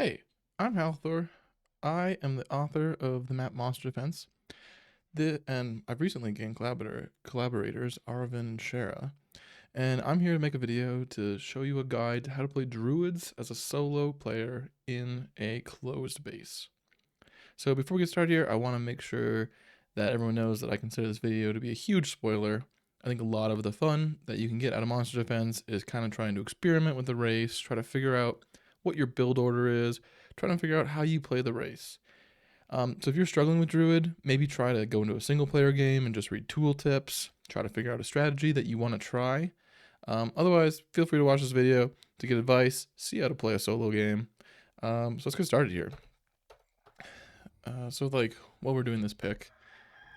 Hey, I'm Halthor. I am the author of the map Monster Defense. And I've recently gained collaborators Arvin and Shara. And I'm here to make a video to show you a guide to how to play Druids as a solo player in a closed base. So before we get started here, I want to make sure that everyone knows that I consider this video to be a huge spoiler. I think a lot of the fun that you can get out of Monster Defense is kind of trying to experiment with the race, try to figure out what your build order is, trying to figure out how you play the race. So if you're struggling with Druid, maybe try to go into a single player game and just read tooltips, try to figure out a strategy that you want to try. Otherwise, feel free to watch this video to get advice, see how to play a solo game. So let's get started here. While we're doing this pick,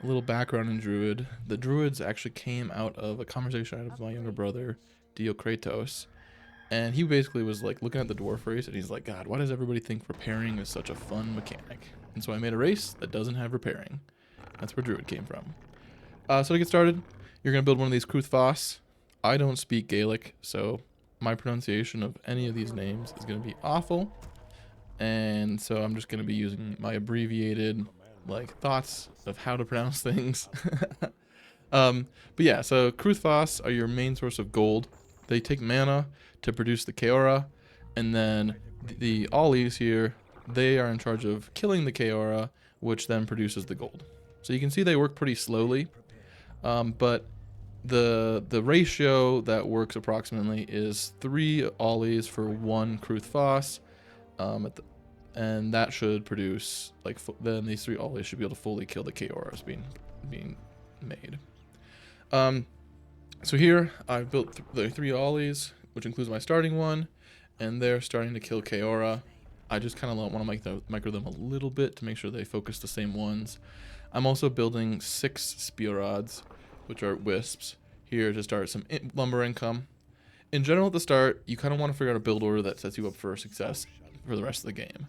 a little background in Druid. The Druids actually came out of a conversation I had with my younger brother, Diokratos. And he basically was like looking at the dwarf race and he's like, God, why does everybody think repairing is such a fun mechanic? And so I made a race that doesn't have repairing. That's where Druid came from. So to get started, you're going to build one of these Cruthfos. I don't speak Gaelic, so my pronunciation of any of these names is going to be awful. And so I'm just going to be using my abbreviated thoughts of how to pronounce things. But yeah, so Cruthfos are your main source of gold. They take mana to produce the Chaora, and then the Ollies here, they are in charge of killing the Chaora, which then produces the gold. So you can see they work pretty slowly, but the ratio that works approximately is 3 Ollies for 1 Cruthfos, and that should produce, then these 3 Ollies should be able to fully kill the Chaoras being made. So here I've built the 3 Ollies, which includes my starting one, and they're starting to kill Chaora. I just kind of want to micro them a little bit to make sure they focus the same ones. I'm also building 6 spear rods, which are wisps, here to start some lumber income. In general, at the start, you kind of want to figure out a build order that sets you up for success for the rest of the game.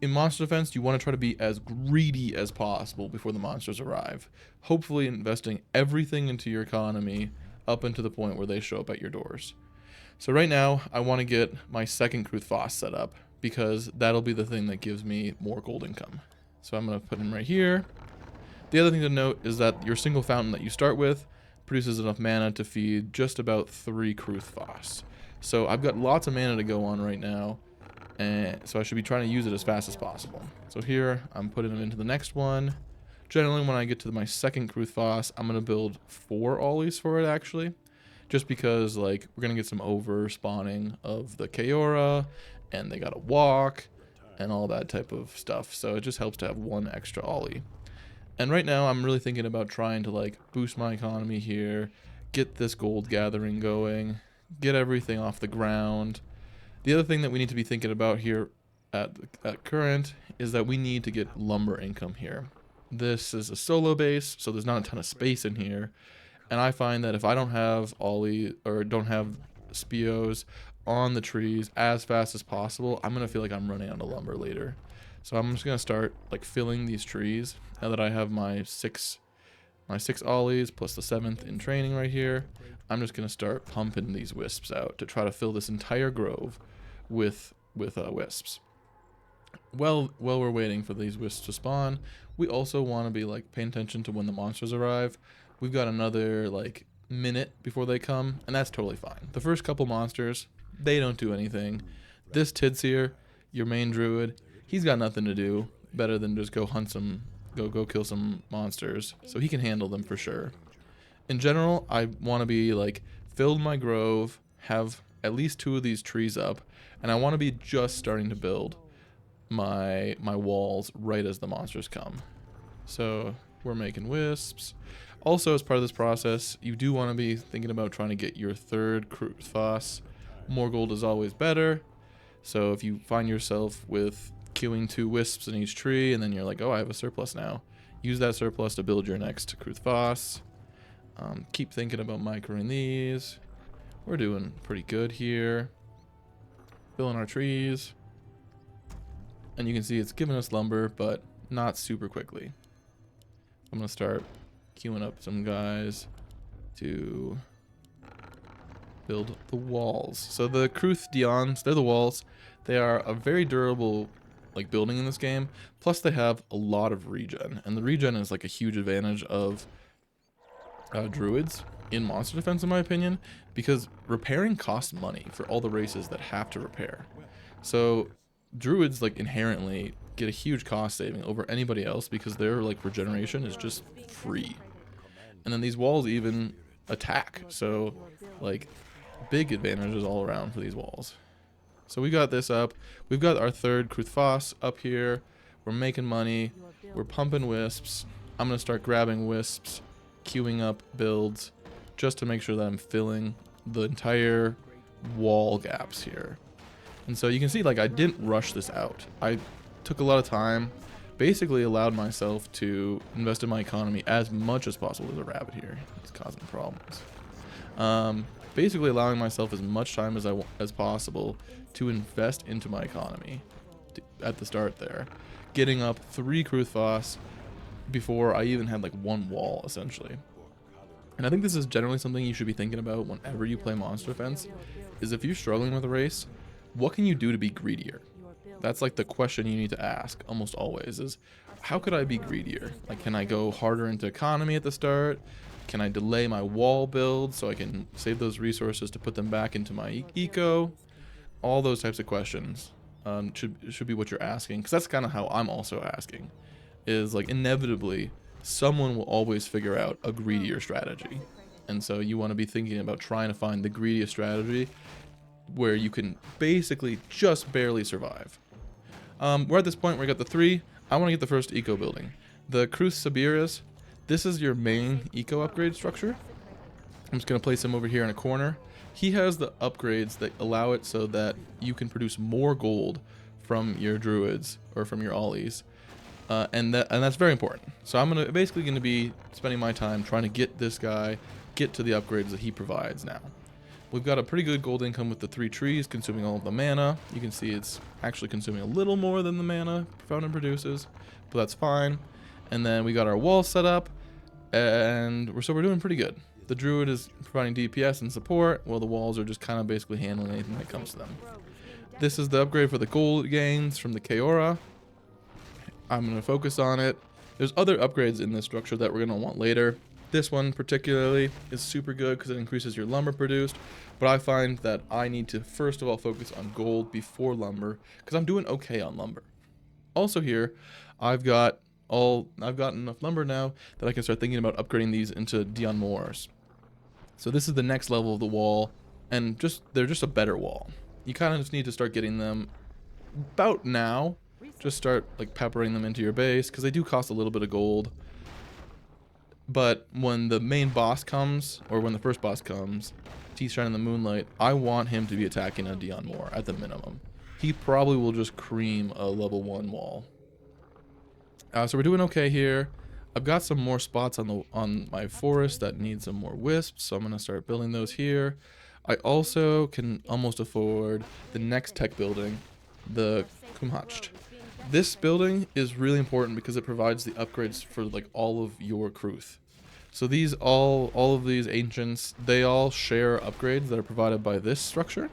In Monster Defense, you want to try to be as greedy as possible before the monsters arrive, hopefully investing everything into your economy up until the point where they show up at your doors. So right now, I want to get my second Cruthfos set up, because that'll be the thing that gives me more gold income. So I'm going to put him right here. The other thing to note is that your single fountain that you start with produces enough mana to feed just about 3 Cruthfos. So I've got lots of mana to go on right now, and so I should be trying to use it as fast as possible. So here, I'm putting them into the next one. Generally, when I get to my second Cruthfos, I'm going to build 4 Ollies for it, actually. Just because, we're going to get some over-spawning of the Chaora, and they got to walk, and all that type of stuff. So it just helps to have 1 extra Ollie. And right now, I'm really thinking about trying to, boost my economy here, get this gold gathering going, get everything off the ground. The other thing that we need to be thinking about here at current is that we need to get lumber income here. This is a solo base, so there's not a ton of space in here. And I find that if I don't have Ollie or don't have Speos on the trees as fast as possible, I'm going to feel like I'm running out of lumber later. So I'm just going to start filling these trees now that I have my 6 Ollies plus the 7th in training right here. I'm just going to start pumping these wisps out to try to fill this entire grove with wisps. While we're waiting for these wisps to spawn, we also want to be paying attention to when the monsters arrive. We've got another minute before they come, and that's totally fine. The first couple monsters, they don't do anything. This Tid's here, your main druid, he's got nothing to do better than just go hunt some, go kill some monsters, so he can handle them for sure. In general, I want to be filled my grove, have at least 2 of these trees up, and I want to be just starting to build my walls right as the monsters come. So we're making wisps. Also, as part of this process, you do want to be thinking about trying to get your 3rd Cruthfos. More gold is always better. So if you find yourself with queuing 2 wisps in each tree, and then you're like, oh, I have a surplus now, use that surplus to build your next Cruthfos. Keep thinking about microing these. We're doing pretty good here. Filling our trees. And you can see it's giving us lumber, but not super quickly. I'm going to start queuing up some guys to build the walls. So the Kruth Dions, they're the walls. They are a very durable like building in this game. Plus they have a lot of regen, and the regen is like a huge advantage of druids in monster defense in my opinion, because repairing costs money for all the races that have to repair. So druids like inherently get a huge cost saving over anybody else because their like regeneration is just free. And then these walls even attack, so like big advantages all around for these walls. So we got this up. We've got our third Kruthfoss up here. We're making money. We're pumping wisps. I'm going to start grabbing wisps, queuing up builds, just to make sure that I'm filling the entire wall gaps here. And so you can see, like, I didn't rush this out. I took a lot of time, basically allowed myself to invest in my economy as much as possible. There's a rabbit here. He's causing problems. Basically allowing myself as much time as possible to invest into my economy at the start there, getting up 3 Kruthfoss before I even had like 1 wall essentially. And I think this is generally something you should be thinking about whenever you play monster defense, is if you're struggling with a race, what can you do to be greedier? That's like the question you need to ask almost always, is how could I be greedier? Like, can I go harder into economy at the start? Can I delay my wall build so I can save those resources to put them back into my eco? All those types of questions should be what you're asking, because that's kind of how I'm also asking, is like inevitably someone will always figure out a greedier strategy. And so you want to be thinking about trying to find the greediest strategy where you can basically just barely survive. We're at this point where we got the 3. I want to get the first eco building. The Kruth Sibiris, this is your main eco upgrade structure. I'm just going to place him over here in a corner. He has the upgrades that allow it so that you can produce more gold from your druids or from your ollies. And that's very important. So I'm basically going to be spending my time trying to get this guy, get to the upgrades that he provides now. We've got a pretty good gold income with the 3 trees consuming all of the mana. You can see it's actually consuming a little more than the mana Fountain produces, but that's fine. And then we got our wall set up, and we're doing pretty good. The druid is providing DPS and support, while the walls are just kind of basically handling anything that comes to them. This is the upgrade for the gold gains from the Kaora. I'm going to focus on it. There's other upgrades in this structure that we're going to want later. This one particularly is super good because it increases your lumber produced, but I find that I need to first of all focus on gold before lumber because I'm doing okay on lumber. Also here, I've got enough lumber now that I can start thinking about upgrading these into Dion Moors. So this is the next level of the wall, and they're just a better wall. You kind of just need to start getting them about now. Just start like peppering them into your base because they do cost a little bit of gold. But when the main boss comes, or when the first boss comes, Teeth Shine in the Moonlight, I want him to be attacking a Dion Moor at the minimum. He probably will just cream a level 1 wall. So we're doing okay here. I've got some more spots on my forest that need some more wisps, so I'm going to start building those here. I also can almost afford the next tech building, the Kumhacht. This building is really important because it provides the upgrades for like all of your Kruth. So these all of these ancients, they all share upgrades that are provided by this structure.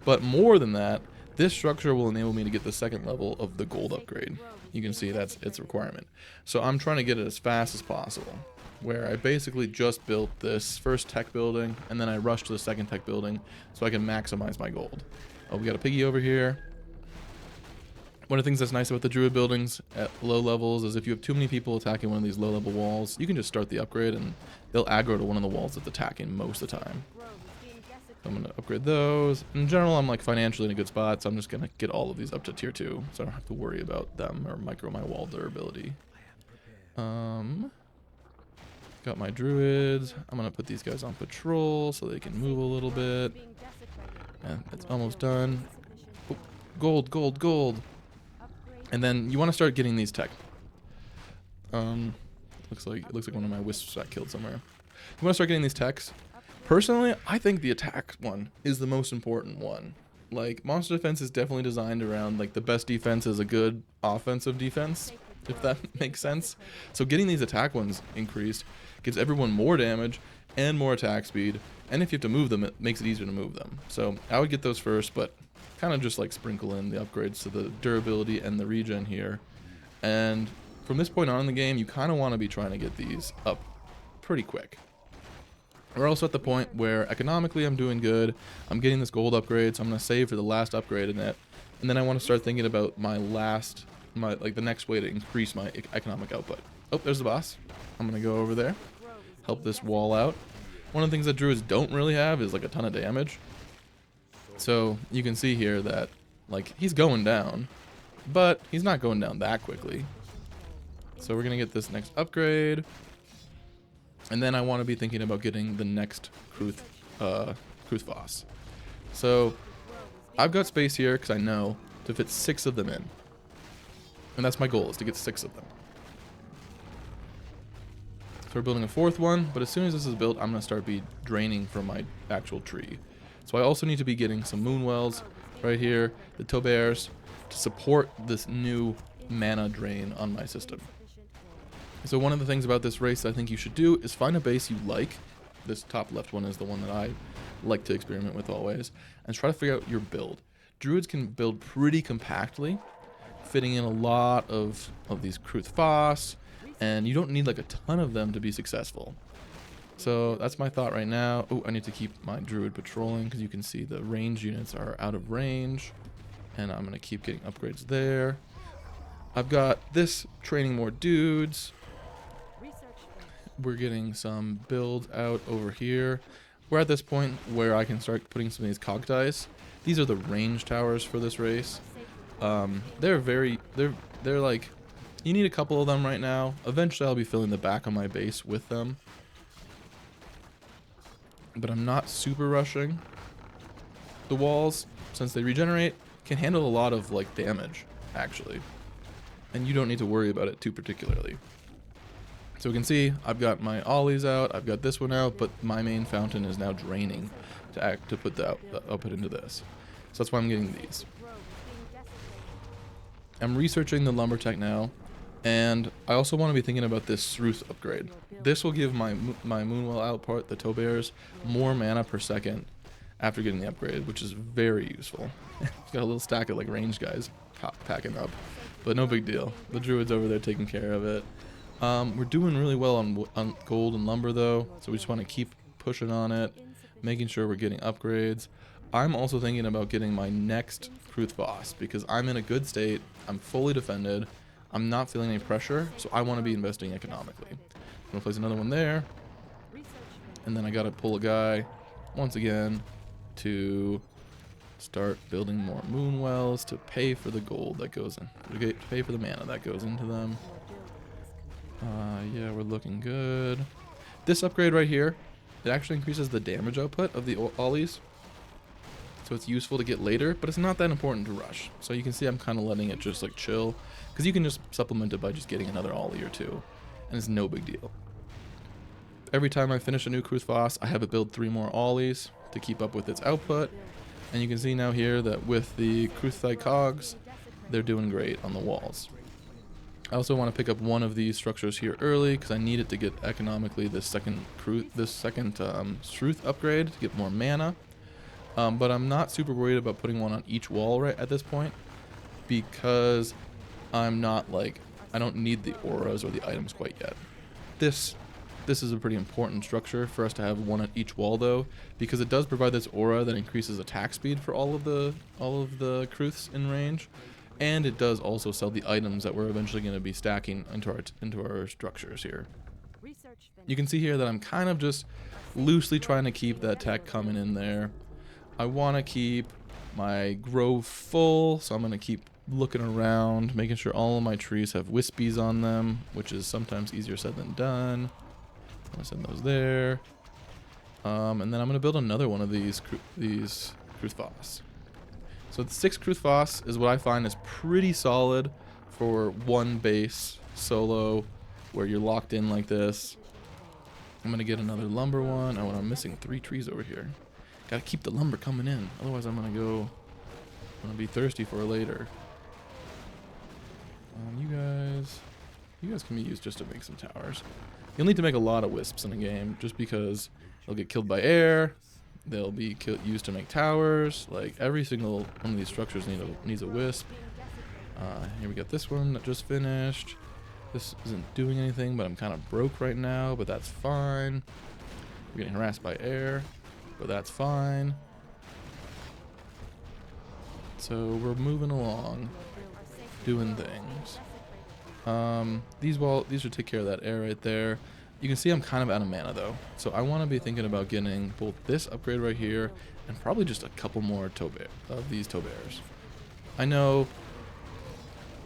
But more than that, this structure will enable me to get the 2nd level of the gold upgrade. You can see that's its requirement. So I'm trying to get it as fast as possible, where I basically just built this first tech building and then I rushed to the 2nd tech building so I can maximize my gold. Oh, we got a piggy over here. One of the things that's nice about the druid buildings at low levels is if you have too many people attacking one of these low level walls, you can just start the upgrade and they'll aggro to one of the walls that's attacking most of the time. I'm going to upgrade those. In general, I'm like financially in a good spot, so I'm just going to get all of these up to tier 2, so I don't have to worry about them or micro my wall durability. Got my druids. I'm going to put these guys on patrol so they can move a little bit. And it's almost done. Oh, gold, gold, gold. And then you want to start getting these tech. Looks like one of my wisps got killed somewhere. You want to start getting these techs. Personally, I think the attack one is the most important one. Like, monster defense is definitely designed around like the best defense is a good offensive defense, if that makes sense. So getting these attack ones increased gives everyone more damage, and more attack speed. And if you have to move them, it makes it easier to move them. So I would get those first, but kind of just like sprinkle in the upgrades to the durability and the regen here. And from this point on in the game, you kind of want to be trying to get these up pretty quick. We're also at the point where economically I'm doing good. I'm getting this gold upgrade, so I'm going to save for the last upgrade in it. And then I want to start thinking about the next way to increase my economic output. Oh, there's the boss. I'm going to go over there, help this wall out. One of the things that druids don't really have is like a ton of damage. So you can see here that like he's going down, but he's not going down that quickly. So we're going to get this next upgrade. And then I want to be thinking about getting the next Kruth Voss. So I've got space here because I know to fit 6 of them in. And that's my goal, is to get 6 of them. So we're building a 4th one, but as soon as this is built, I'm going to start draining from my actual tree. So I also need to be getting some moonwells right here, the tobears, to support this new mana drain on my system. So one of the things about this race I think you should do is find a base you like. This top left one is the one that I like to experiment with always. And try to figure out your build. Druids can build pretty compactly, fitting in a lot of these Kruth Voss, and you don't need like a ton of them to be successful. So that's my thought right now. Oh, I need to keep my Druid patrolling because you can see the range units are out of range. And I'm going to keep getting upgrades there. I've got this training more dudes. We're getting some builds out over here. We're at this point where I can start putting some of these cogdies. These are the range towers for this race. They're like, you need a couple of them right now. Eventually I'll be filling the back of my base with them. But I'm not super rushing. The walls, since they regenerate, can handle a lot of like damage, actually. And you don't need to worry about it too particularly. So we can see I've got my ollies out, I've got this one out, but my main fountain is now draining to put the output into this. So that's why I'm getting these. I'm researching the lumber tech now, and I also want to be thinking about this Sruth upgrade. This will give my Moonwell output, the tobears, more mana per second after getting the upgrade, which is very useful. It's got a little stack of like range guys packing up, but no big deal. The druid's over there taking care of it. We're doing really well on gold and lumber though, so we just want to keep pushing on it, making sure we're getting upgrades. I'm also thinking about getting my next Kruth Voss because I'm in a good state, I'm fully defended, I'm not feeling any pressure, so I want to be investing economically. I'm going to place another one there, and then I got to pull a guy, once again, to start building more moonwells to pay for the gold that goes in, to pay for the mana that goes into them. Yeah, we're looking good. This upgrade right here, it actually increases the damage output of the ollies. So it's useful to get later, but it's not that important to rush. So you can see I'm kind of letting it just like chill, because you can just supplement it by just getting another ollie or two, and it's no big deal. Every time I finish a new Kruth Voss, I have it build 3 more ollies to keep up with its output. And you can see now here that with the Kruthite cogs, they're doing great on the walls. I also want to pick up one of these structures here early because I need it to get economically this second Sruth upgrade to get more mana. But I'm not super worried about putting one on each wall right at this point because I'm not like, I don't need the auras or the items quite yet. This is a pretty important structure for us to have one at each wall though, because it does provide this aura that increases attack speed for all of the Kruths in range. And it does also sell the items that we're eventually going to be stacking into our structures here. You can see here that I'm kind of just loosely trying to keep that tech coming in there. I want to keep my grove full, so I'm going to keep looking around, making sure all of my trees have wispies on them, which is sometimes easier said than done. I'm going to send those there. And then I'm going to build another one of these Kruth Voss. So the 6 Kruth Voss is what I find is pretty solid for one base solo where you're locked in like this. I'm going to get another lumber one. Oh, and I'm missing 3 trees over here. Got to keep the lumber coming in. Otherwise I'm going to be thirsty for later. You guys can be used just to make some towers. You'll need to make a lot of wisps in a game just because they'll get killed by air. They'll be used to make towers. Like every single one of these structures needs a wisp. Here we got this one that just finished. This isn't doing anything, but I'm kind of broke right now, but that's fine. We're getting harassed by air, but that's fine. So we're moving along, doing things. These should take care of that air right there. You can see I'm kind of out of mana though, so I want to be thinking about getting both this upgrade right here and probably just a couple more of these Tobears. I know,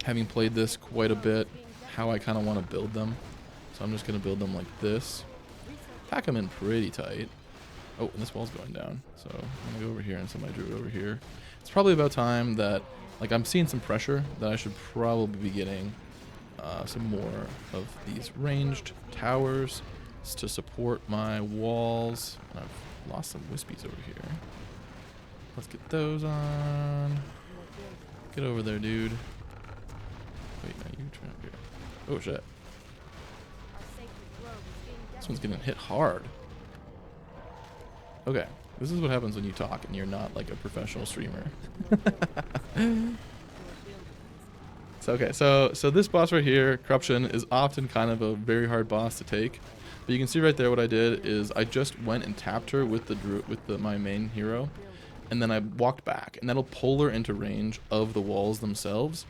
having played this quite a bit, how I kind of want to build them, so I'm just going to build them like this. Pack them in pretty tight. Oh, and this wall's going down, so I'm going to go over here and send my Druid over here. It's probably about time that, like, I'm seeing some pressure that I should probably be getting some more of these ranged towers to support my walls. And I've lost some wispies over here. Let's get those on. Get over there, dude. Wait, no, you turn up here. Oh, shit. This one's getting hit hard. Okay, this is what happens when you talk and you're not like a professional streamer. So this boss right here, Corruption, is often kind of a very hard boss to take. But you can see right there what I did is I just went and tapped her with my main hero, and then I walked back, and that'll pull her into range of the walls themselves,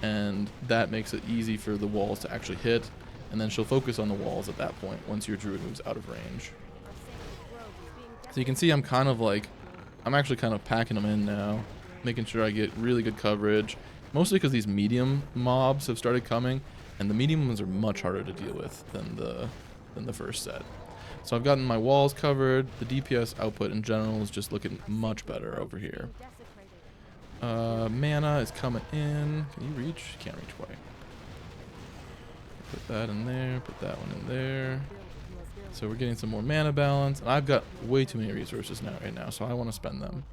and that makes it easy for the walls to actually hit, and then she'll focus on the walls at that point once your Druid moves out of range. So you can see I'm actually kind of packing them in now, making sure I get really good coverage. Mostly because these medium mobs have started coming, and the medium ones are much harder to deal with than the first set. So I've gotten my walls covered. The DPS output in general is just looking much better over here. Mana is coming in. Can you reach? Can't reach quite. Put that in there. Put that one in there. So we're getting some more mana balance. And I've got way too many resources right now, so I want to spend them.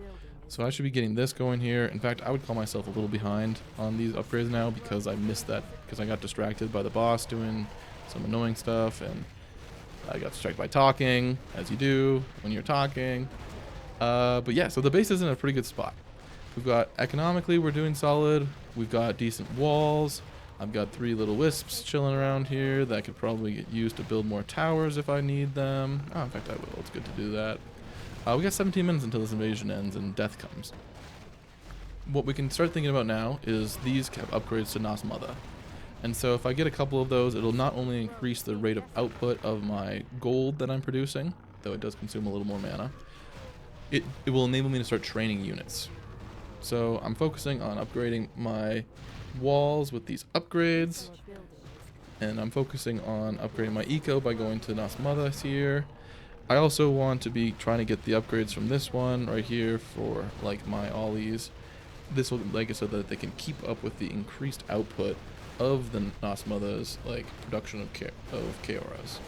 So I should be getting this going here. In fact, I would call myself a little behind on these upgrades now because I missed that because I got distracted by the boss doing some annoying stuff, and I got distracted by talking, as you do when you're talking. But yeah, so the base is in a pretty good spot. We've got, economically, we're doing solid. We've got decent walls. I've got 3 little wisps chilling around here that could probably get used to build more towers if I need them. Oh, in fact, I will. It's good to do that. We got 17 minutes until this invasion ends and death comes. What we can start thinking about now is these upgrades to Nas Mother. And so if I get a couple of those, it'll not only increase the rate of output of my gold that I'm producing, though it does consume a little more mana, it will enable me to start training units. So I'm focusing on upgrading my walls with these upgrades, and I'm focusing on upgrading my eco by going to Nas Mother here. I also want to be trying to get the upgrades from this one right here for like my ollies. This will, like I said, that they can keep up with the increased output of the Nas Mother's like production of Kaoras.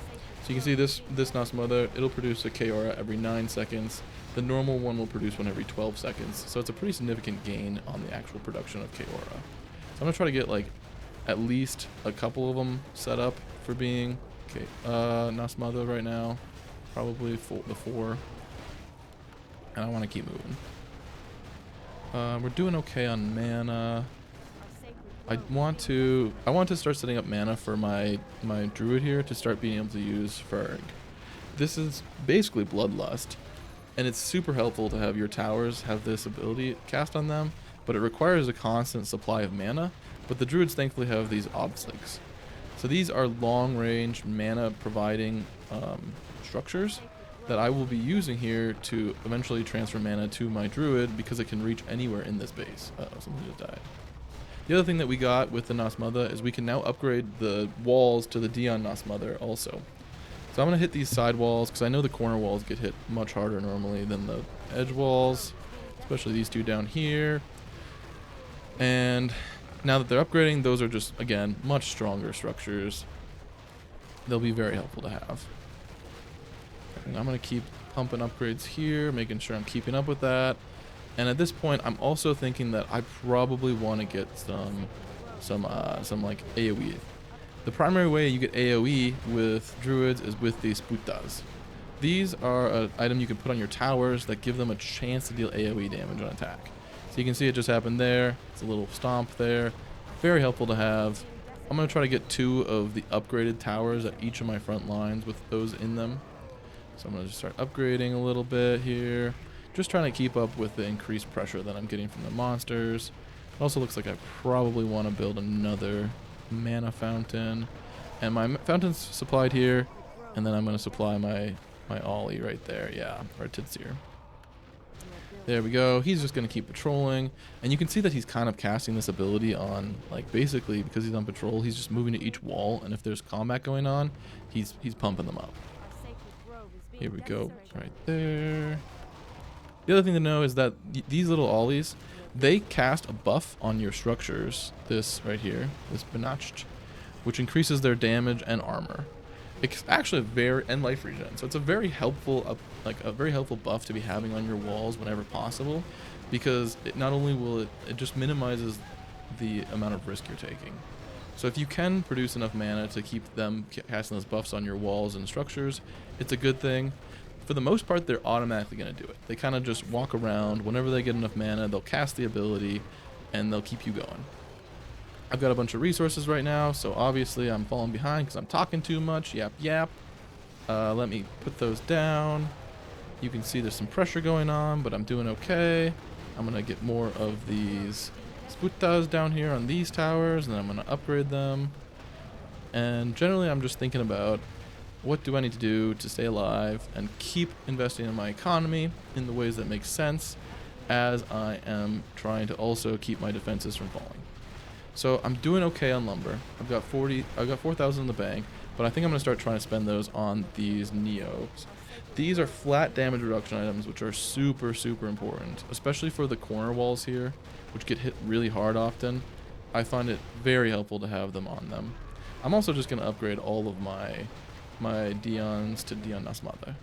So you can see this Nas Mother, it'll produce a Kaora every 9 seconds. The normal one will produce one every 12 seconds. So it's a pretty significant gain on the actual production of Kaora. So I'm gonna try to get like at least a couple of them set up for being Nas Mother right now. Probably the 4, and I want to keep moving. We're doing okay on mana. I want to start setting up mana for my Druid here to start being able to use Ferg. This is basically Bloodlust, and it's super helpful to have your towers have this ability cast on them, but it requires a constant supply of mana. But the Druids thankfully have these Obsligs. So these are long-range mana providing structures that I will be using here to eventually transfer mana to my Druid because it can reach anywhere in this base. Uh-oh, something just died. The other thing that we got with the Nas Mother is we can now upgrade the walls to the Dion Nas Mother also. So I'm going to hit these side walls because I know the corner walls get hit much harder normally than the edge walls, especially these two down here. And now that they're upgrading, those are just, again, much stronger structures. They'll be very helpful to have. And I'm going to keep pumping upgrades here, making sure I'm keeping up with that. And at this point, I'm also thinking that I probably want to get some like AoE. The primary way you get AoE with druids is with these putas. These are an item you can put on your towers that give them a chance to deal AoE damage on attack. So you can see it just happened there. It's a little stomp there. Very helpful to have. I'm going to try to get 2 of the upgraded towers at each of my front lines with those in them. So I'm going to just start upgrading a little bit here. Just trying to keep up with the increased pressure that I'm getting from the monsters. It also looks like I probably want to build another mana fountain. And my fountain's supplied here. And then I'm going to supply my Ollie right there. Yeah, or Titsir. There we go. He's just going to keep patrolling. And you can see that he's kind of casting this ability on, like, basically, because he's on patrol, he's just moving to each wall. And if there's combat going on, he's pumping them up. Here we go. Right there. The other thing to know is that these little Ollies, they cast a buff on your structures. This right here, this Benacht, which increases their damage and armor. It's actually and life regen. So it's a very helpful, a very helpful buff to be having on your walls whenever possible, because it not only will it just minimizes the amount of risk you're taking. So if you can produce enough mana to keep them casting those buffs on your walls and structures, it's a good thing. For the most part, they're automatically going to do it. They kind of just walk around. Whenever they get enough mana, they'll cast the ability, and they'll keep you going. I've got a bunch of resources right now, so obviously I'm falling behind because I'm talking too much. Yap, yap. Let me put those down. You can see there's some pressure going on, but I'm doing okay. I'm going to get more of these Sputas down here on these towers, and then I'm going to upgrade them. And generally, I'm just thinking about what do I need to do to stay alive and keep investing in my economy in the ways that make sense, as I am trying to also keep my defenses from falling. So I'm doing okay on lumber. I've got 4,000 in the bank, but I think I'm going to start trying to spend those on these Neos. These are flat damage reduction items, which are super, super important, especially for the corner walls here, which get hit really hard often. I find it very helpful to have them on them. I'm also just going to upgrade all of my Dions to Dion Nasmata.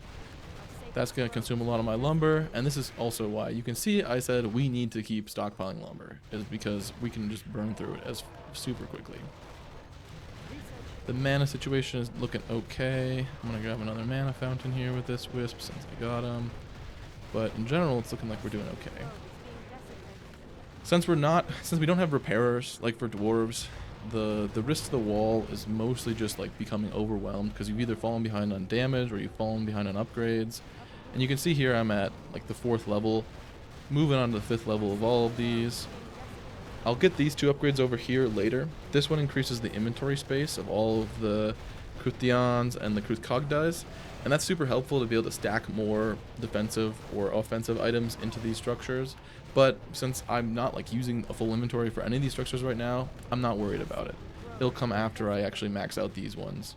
That's going to consume a lot of my lumber, and this is also why you can see I said we need to keep stockpiling lumber, is because we can just burn through it as super quickly. The mana situation is looking okay. I'm going to grab another mana fountain here with this wisp since I got him, but in general it's looking like we're doing okay. Since we don't have repairers like for dwarves, the risk to the wall is mostly just like becoming overwhelmed because you've either fallen behind on damage or you've fallen behind on upgrades. And you can see here I'm at like the 4th level, moving on to the 5th level of all of these. I'll get these 2 upgrades over here later. This one increases the inventory space of all of the Kruthians and the Kruthkogdas, and that's super helpful to be able to stack more defensive or offensive items into these structures. But since I'm not like using a full inventory for any of these structures right now, I'm not worried about it. It'll come after I actually max out these ones.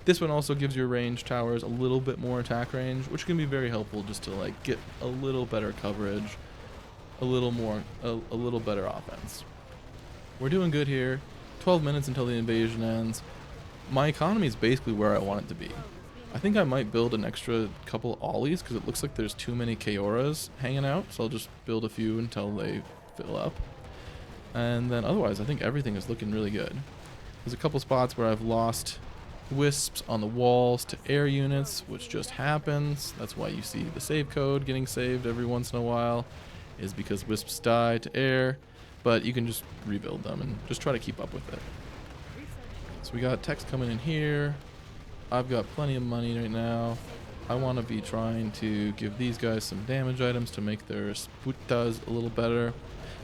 This one also gives your ranged towers a little bit more attack range, which can be very helpful just to like get a little better coverage, a little better offense. We're doing good here. 12 minutes until the invasion ends. My economy is basically where I want it to be. I think I might build an extra couple Ollies because it looks like there's too many Kaoras hanging out, so I'll just build a few until they fill up. And then otherwise, I think everything is looking really good. There's a couple spots where I've lost wisps on the walls to air units, which just happens. That's why you see the save code getting saved every once in a while, is because wisps die to air, but you can just rebuild them and just try to keep up with it. So we got text coming in here. I've got plenty of money right now. I want to be trying to give these guys some damage items to make their Sputas a little better.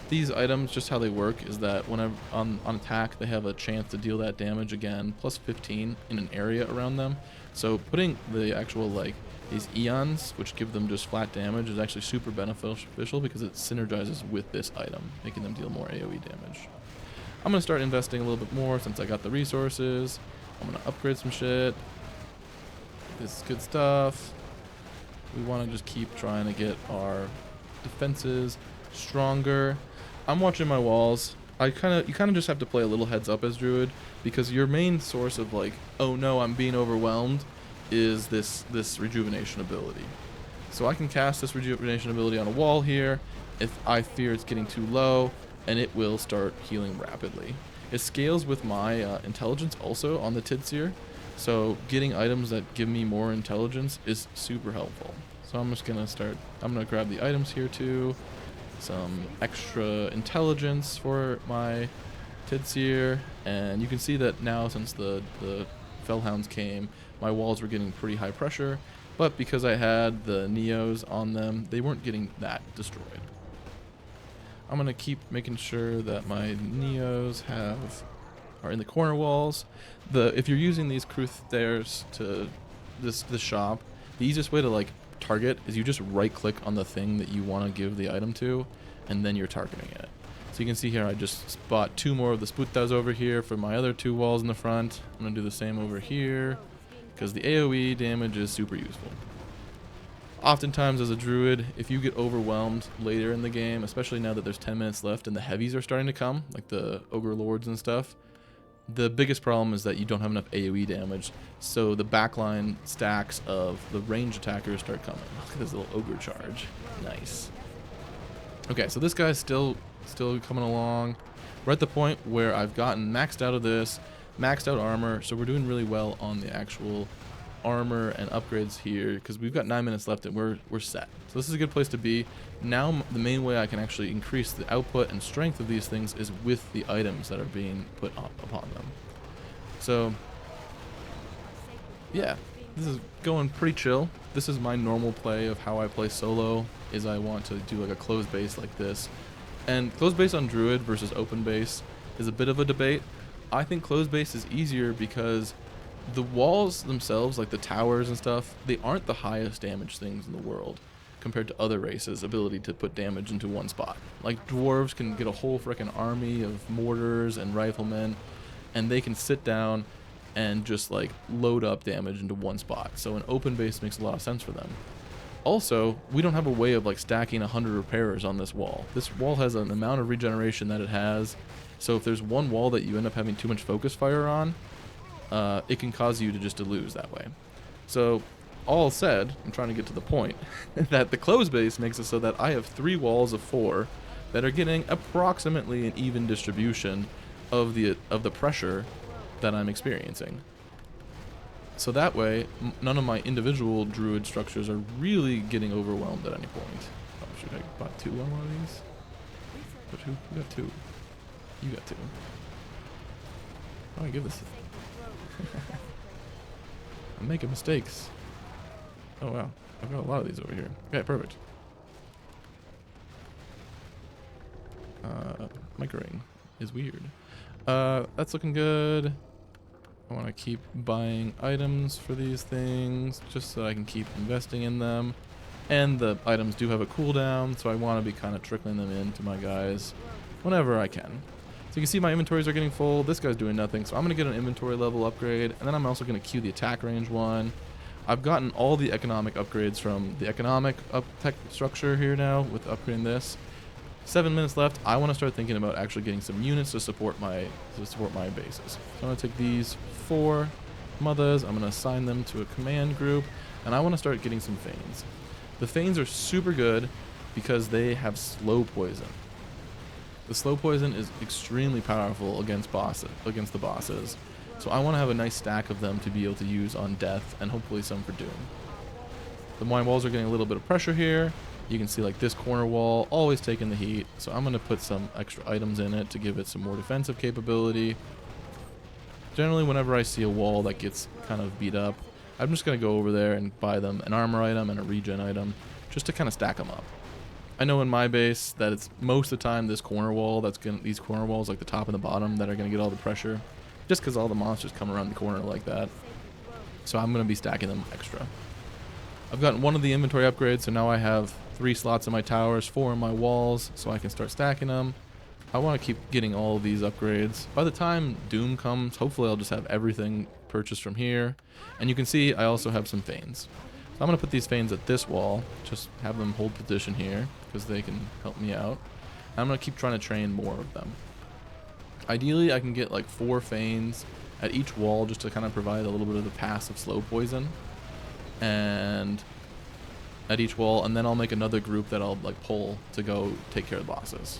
These items, just how they work, is that whenever on attack, they have a chance to deal that damage again, plus 15 in an area around them. So putting the actual, like, these Eons, which give them just flat damage, is actually super beneficial because it synergizes with this item, making them deal more AoE damage. I'm going to start investing a little bit more since I got the resources. I'm going to upgrade some shit. This is good stuff. We want to just keep trying to get our defenses stronger. I'm watching my walls. You kind of just have to play a little heads up as Druid, because your main source of like, oh no, I'm being overwhelmed, is this rejuvenation ability. So I can cast this rejuvenation ability on a wall here if I fear it's getting too low, and it will start healing rapidly. It scales with my intelligence also on the Tidseer. So getting items that give me more intelligence is super helpful. So I'm just going to start, I'm going to grab the items here too. Some extra intelligence for my Tidseer. And you can see that now since the Fellhounds came, my walls were getting pretty high pressure. But because I had the Neos on them, they weren't getting that destroyed. I'm going to keep making sure that my Neos are in the corner walls. If you're using these Cruthairs to this shop, the easiest way to like target is you just right click on the thing that you want to give the item to, and then you're targeting it. So you can see here I just bought 2 more of the Sputas over here for my other 2 walls in the front. I'm going to do the same over here because the AoE damage is super useful. Oftentimes as a druid, if you get overwhelmed later in the game, especially now that there's 10 minutes left and the heavies are starting to come, like the ogre lords and stuff, the biggest problem is that you don't have enough AoE damage, so the backline stacks of the range attackers start coming. Look at this little ogre charge. Nice. Okay, so this guy's still coming along. We're at the point where I've gotten maxed out of this, maxed out armor, so we're doing really well on the actual armor and upgrades here because we've got 9 minutes left and we're set. So this is a good place to be. Now the main way I can actually increase the output and strength of these things is with the items that are being put upon them. So yeah, this is going pretty chill. This is my normal play of how I play solo, is I want to do like a closed base like this. And closed base on Druid versus open base is a bit of a debate. I think closed base is easier because the walls themselves, like the towers and stuff, they aren't the highest damage things in the world compared to other races' ability to put damage into one spot. Like dwarves can get a whole frickin' army of mortars and riflemen, and they can sit down and just like load up damage into one spot. So an open base makes a lot of sense for them. Also, we don't have a way of like stacking 100 repairers on this wall. This wall has an amount of regeneration that it has. So if there's one wall that you end up having too much focus fire on, it can cause you to just lose that way. So all said, I'm trying to get to the point that the closed base makes it so that I have 3 walls of 4 that are getting approximately an even distribution of the pressure that I'm experiencing. So that way, none of my individual druid structures are really getting overwhelmed at any point. Oh shoot, I bought 2 on one of these. But who got 2? You got 2. How do I give this? I'm making mistakes. Oh wow, I've got a lot of these over here. Okay, perfect. Microing is weird. That's looking good. I want to keep buying items for these things just so I can keep investing in them. And the items do have a cooldown, so I want to be kind of trickling them into my guys whenever I can. So you can see my inventories are getting full. This guy's doing nothing, so I'm going to get an inventory level upgrade, and then I'm also going to queue the attack range one. I've gotten all the economic upgrades from the economic tech structure here now with upgrading this. 7 minutes left. I want to start thinking about actually getting some units to support my bases. So I'm going to take these 4 mothers. I'm going to assign them to a command group, and I want to start getting some Fanes. The Fanes are super good because they have slow poison. The slow poison is extremely powerful against the bosses. So I want to have a nice stack of them to be able to use on death and hopefully some for doom. The mine walls are getting a little bit of pressure here. You can see like this corner wall always taking the heat. So I'm going to put some extra items in it to give it some more defensive capability. Generally, whenever I see a wall that gets kind of beat up, I'm just going to go over there and buy them an armor item and a regen item just to kind of stack them up. I know in my base that it's most of the time this corner wall these corner walls like the top and the bottom that are going to get all the pressure just because all the monsters come around the corner like that. So I'm going to be stacking them extra. I've gotten 1 of the inventory upgrades, so now I have 3 slots in my towers, 4 in my walls, so I can start stacking them. I want to keep getting all of these upgrades. By the time Doom comes, hopefully I'll just have everything purchased from here. And you can see I also have some Fanes. So I'm going to put these Fanes at this wall, just have them hold position here, because they can help me out. And I'm going to keep trying to train more of them. Ideally, I can get like 4 Fanes at each wall just to kind of provide a little bit of the passive slow poison. And at each wall, and then I'll make another group that I'll like pull to go take care of the bosses.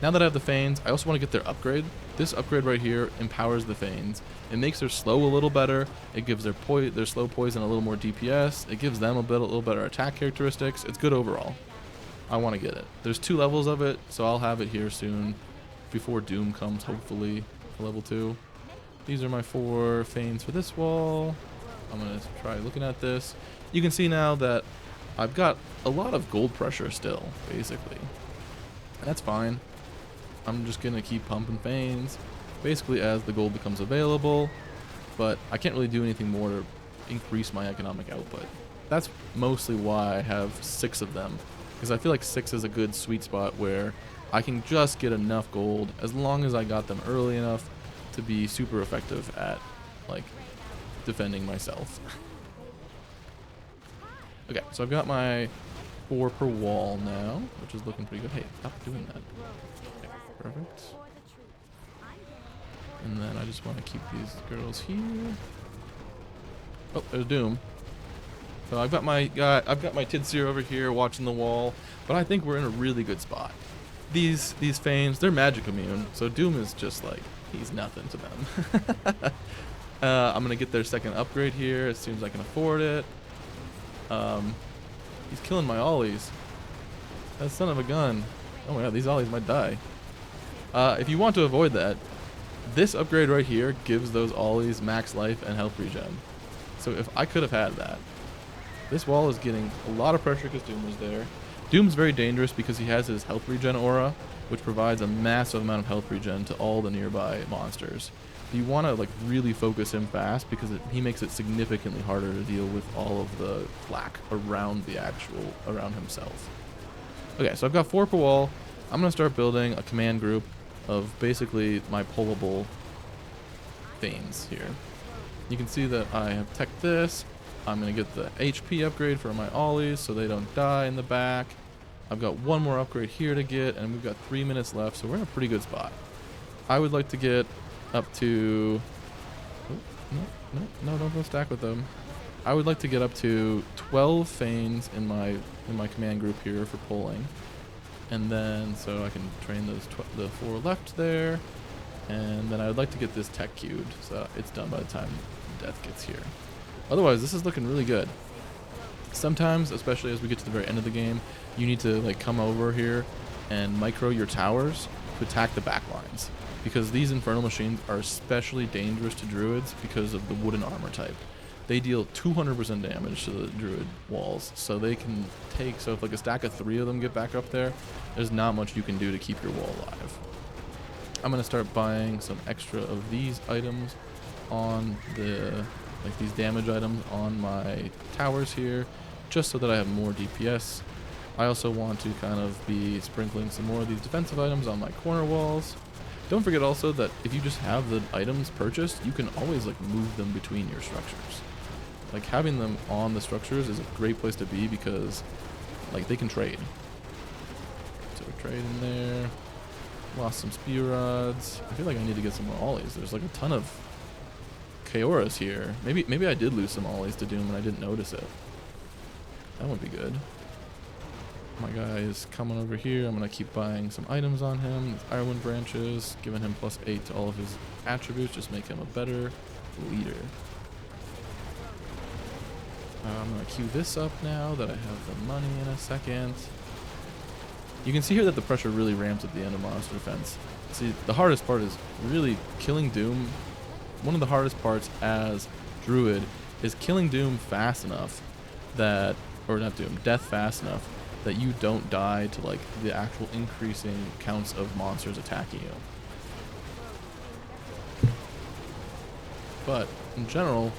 Now that I have the Fanes, I also want to get their upgrade. This upgrade right here empowers the Fanes. It makes their slow a little better. It gives their slow poison a little more DPS. It gives them a little better attack characteristics. It's good overall. I want to get it. There's 2 levels of it, so I'll have it here soon before Doom comes, hopefully, for level 2. These are my 4 Fanes for this wall. I'm going to try looking at this. You can see now that I've got a lot of gold pressure still, basically. That's fine. I'm just going to keep pumping Fanes, basically as the gold becomes available, but I can't really do anything more to increase my economic output. That's mostly why I have 6 of them, because I feel like 6 is a good sweet spot where I can just get enough gold as long as I got them early enough to be super effective at, like, defending myself. Okay, so I've got my 4 per wall now, which is looking pretty good. Hey, stop doing that. Okay, perfect. And then I just want to keep these girls here. Oh, there's Doom. So I've got my Tidseer over here watching the wall, but I think we're in a really good spot. These Fanes, they're magic immune, so Doom is just like, he's nothing to them. I'm gonna get their second upgrade here as soon as I can afford it. He's killing my ollies. That son of a gun. Oh my god, these ollies might die. If you want to avoid that, this upgrade right here gives those ollies max life and health regen. So if I could have had that. This wall is getting a lot of pressure because Doom was there. Doom's very dangerous because he has his health regen aura, which provides a massive amount of health regen to all the nearby monsters. You want to like really focus him fast because he makes it significantly harder to deal with all of the flak around around himself. Okay, so I've got 4 per wall. I'm gonna start building a command group of basically my pullable Fanes here. You can see that I have teched this. I'm gonna get the HP upgrade for my ollies so they don't die in the back. I've got 1 more upgrade here to get, and we've got 3 minutes left, so we're in a pretty good spot. I would like to get up to... Oh, no, don't go stack with them. I would like to get up to 12 Fanes in my command group here for pulling. And then, so I can train the 4 left there. And then I would like to get this tech queued, so it's done by the time death gets here. Otherwise, this is looking really good. Sometimes, especially as we get to the very end of the game, you need to like come over here and micro your towers to attack the back lines. Because these infernal machines are especially dangerous to druids because of the wooden armor type. They deal 200% damage to the druid walls, so they can take, so if like a stack of 3 of them get back up there, there's not much you can do to keep your wall alive. I'm going to start buying some extra of these items on these damage items on my towers here, just so that I have more DPS. I also want to kind of be sprinkling some more of these defensive items on my corner walls. Don't forget also that if you just have the items purchased, you can always like move them between your structures. Like having them on the structures is a great place to be because like they can trade. So we're trading there. Lost some spear rods. I feel like I need to get some more ollies. There's like a ton of Kaoras here. Maybe I did lose some ollies to Doom and I didn't notice it. That would be good. My guy is coming over here. I'm going to keep buying some items on him. Ironwind branches, giving him +8 to all of his attributes, just make him a better leader. I'm going to queue this up now that I have the money in a second. You can see here that the pressure really ramps at the end of Monster Defense. See, the hardest part is really killing Doom. One of the hardest parts as Druid is killing Doom fast enough that, or not Doom, Death fast enough that you don't die to like the actual increasing counts of monsters attacking you. But in general,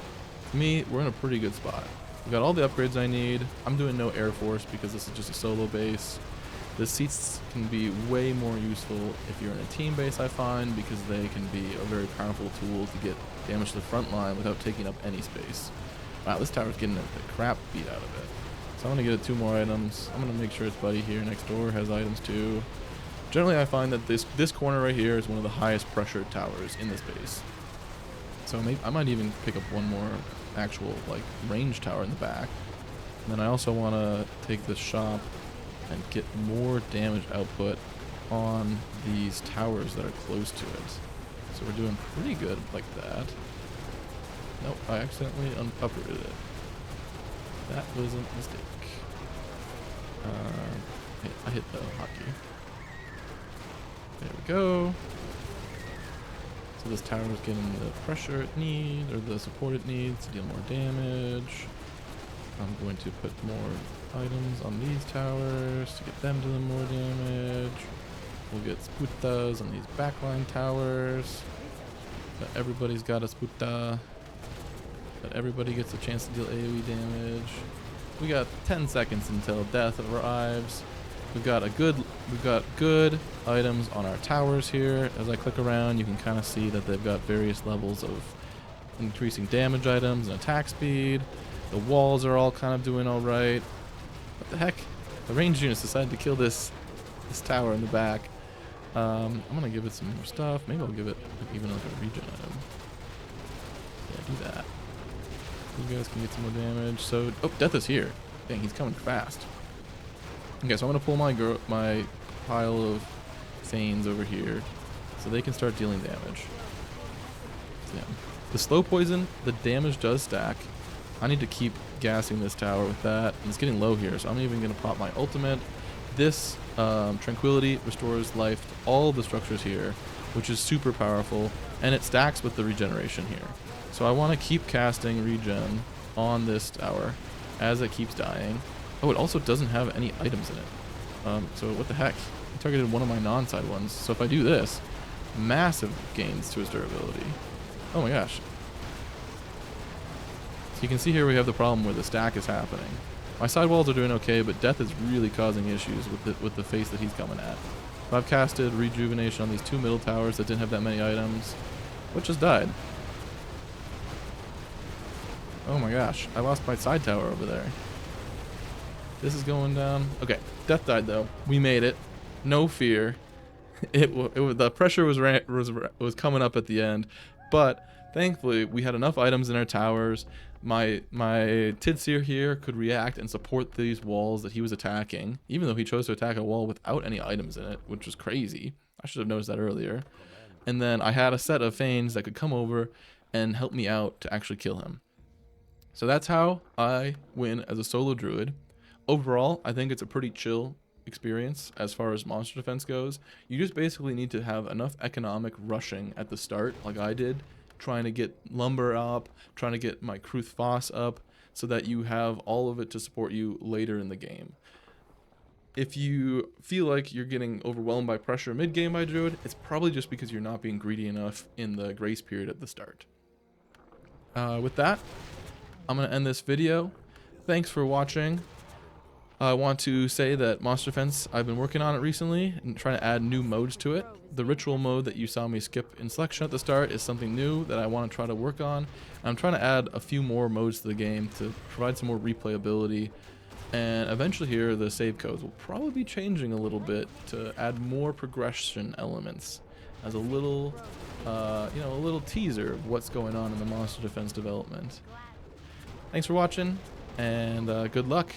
to me, we're in a pretty good spot. We've got all the upgrades I need. I'm doing no Air Force because this is just a solo base. The seats can be way more useful if you're in a team base, I find, because they can be a very powerful tool to get damage to the front line without taking up any space. Wow, this tower's getting the crap beat out of it. So I'm going to get 2 more items. I'm going to make sure its buddy here next door has items too. Generally, I find that this corner right here is one of the highest pressured towers in this base. So maybe I might even pick up 1 more actual like range tower in the back. And then I also want to take this shop and get more damage output on these towers that are close to it. So we're doing pretty good like that. Nope, I accidentally uprooted it. That was a mistake. I hit the hotkey. There we go. So this tower is getting the pressure it needs, or the support it needs to deal more damage. I'm going to put more items on these towers to get them dealing more damage. We'll get sputas on these backline towers. But everybody's got a sputa. But everybody gets a chance to deal AoE damage. We got 10 seconds until death arrives. We've got good items on our towers here. As I click around, you can kind of see that they've got various levels of increasing damage items and attack speed. The walls are all kind of doing all right. What the heck? The ranged units decided to kill this tower in the back. I'm gonna give it some more stuff. Maybe I'll give it even like a regen item. Yeah, do that. You guys can get some more damage. So, oh, death is here. Dang, he's coming fast. Okay, so I'm gonna pull my pile of Thanes over here, so they can start dealing damage. So, yeah. The slow poison, the damage does stack. I need to keep gassing this tower with that. And it's getting low here, so I'm even gonna pop my ultimate. This tranquility restores life to all the structures here, which is super powerful, and it stacks with the regeneration here. So I want to keep casting regen on this tower as it keeps dying. Oh, it also doesn't have any items in it. So what the heck? I targeted one of my non-side ones. So if I do this, massive gains to its durability. Oh my gosh. So you can see here we have the problem where the stack is happening. My side walls are doing okay, but death is really causing issues with the face that he's coming at. So I've casted rejuvenation on these two middle towers that didn't have that many items, but just died. Oh my gosh, I lost my side tower over there. This is going down. Okay, death died though. We made it. No fear. The pressure was coming up at the end, but thankfully we had enough items in our towers. My Tidseer here could react and support these walls that he was attacking, even though he chose to attack a wall without any items in it, which was crazy. I should have noticed that earlier. And then I had a set of Thanes that could come over and help me out to actually kill him. So that's how I win as a solo druid. Overall, I think it's a pretty chill experience as far as monster defense goes. You just basically need to have enough economic rushing at the start, like I did, trying to get lumber up, trying to get my Kruth Foss up, so that you have all of it to support you later in the game. If you feel like you're getting overwhelmed by pressure mid-game by Druid, it's probably just because you're not being greedy enough in the grace period at the start. With that, I'm going to end this video. Thanks for watching. I want to say that Monster Defense, I've been working on it recently and trying to add new modes to it. The ritual mode that you saw me skip in selection at the start is something new that I want to try to work on. I'm trying to add a few more modes to the game to provide some more replayability. And eventually here, the save codes will probably be changing a little bit to add more progression elements as a little, a little teaser of what's going on in the Monster Defense development. Thanks for watching, and good luck.